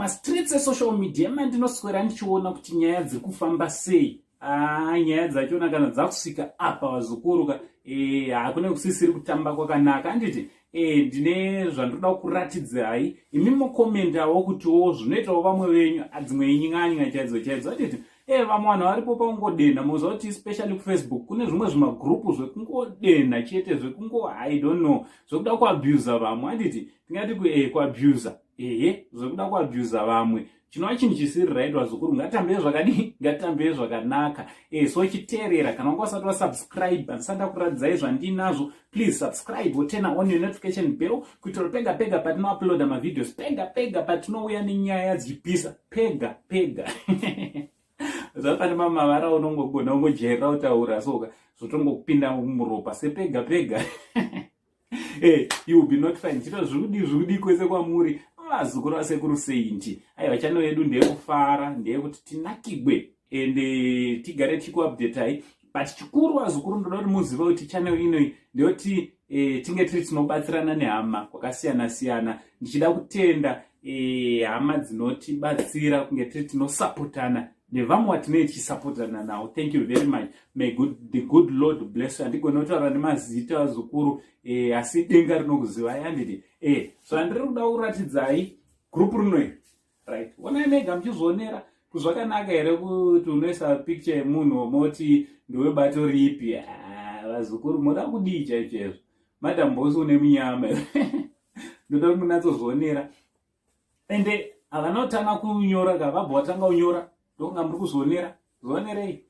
pastreets esocial media mandinoswera ndichiona kuti nyaya dziri kufamba sei. Nyaya dzachona kana dzakusvika apa vazukuruka hakuna kusisiri kutamba kwakanaka. Handiti ndine zvandoda kuratidzai imi mukomendawo kutiwo zvinoitawo vamwe venyu adzimwe inying'anya chaidzo. Handiti vamwe vanhu varipo paungodena muziva kuti especially kufacebook kune zvimwe zvimagrupu zvekungodena chete zvekungo I don't know zvekuda kuabusa vamwe. Handiti tingati kuabusa zvekuda kuabusa vamwe chinova chinhu chisiri right. Vazukuru ngatambei zvakadii, ngatambei zvakanaka. So chiteerera kana wanga usati wasubscribe handisanda kuradzai zvandinazvo, please subscribe woturn on your notification bell kuitira pega pega patinouploada mavideos, pega pega patinouya nenyaya dzichipisa, pega pega zvapane mamavara unongogona ungojairira kutaura soka zvotongokupinda muropa sepega pega you will be notified. Chito zvikudi kwese kwamuri vazukuru vasekuru seinji. Aiwa channel yedu ndeyekufara, ndeyekuti tinakigwe ende tigare tichiku-updatai. But chikuru vazukuru ndoda kuti muzive kuti channel inoi ndeyoti tinge tiri tinobatsirana nehama kwakasiyana siyana. Ndichida kutenda hama dzinotibatsira kunge tiri tinosapotana nevamwe vatinenge tichisapotana navo. Thank you very much. May the good Lord bless you. Andigona kutaura nemazita vazukuru asi denga rinokuzivai. Handiti so handiri kuda kuratidzai group rinoi right. Onai mega muchizvionera kuzvakanaka here kuti unoisa picture yemunhu moti ndewebato ripi. Vazukuru moda kudii chaizvo madam bosi une munyama ndoda kuti munatsozvionera ende havanotanga kunyora ka vabva vatanga kunyora ndonga muri kuzvionera zvionerei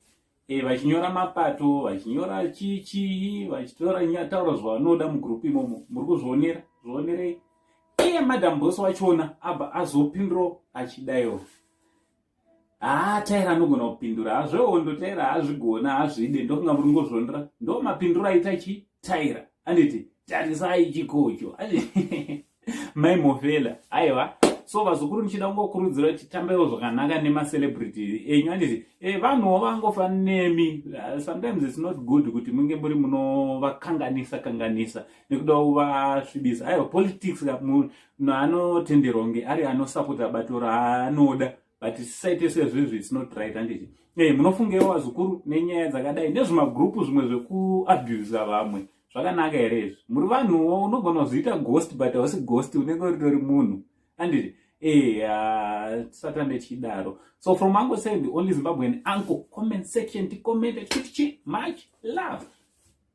vachinyora mapato vachinyora chichi vachitora nyatauro zvavanoda mugrupu imomo muri kuzvionera zvionerei. Madam bosi wachona abva azopinduro achidaiwo taira anogona kupindura hazvewo taira hazvigona hazvide ndokunga muri ngozvionera ndo mapinduro aita chitaira. Handiti tarisai chikocho maimofela aiwa. So vazukuru ndichida kungokurudzira kuti tambaiwo zvakanaka nemacelebrity enyu. Handiti vanhuwo vangofanira nemi. Sometimes it's not good kuti munge muri munovakanganisa nekuda kuvasvibisa. Aiwa politics munhu anotenderwa kunge ari anosapota bato raanoda but saite sezvizvi it's not right. Handiti munofungewo vazukuru nenyaya dzakadai nezvimagrupu zvimwe zvekuabusa vamwe zvakanaka here izvi? Muri vanhuwo unogona kuzviita ghost but hausi ghost, unenge uritori munhu. Handiti tisatambe chidaro. So from Uncle Sam, the only Zimbabwean uncle, comment section to comment much love.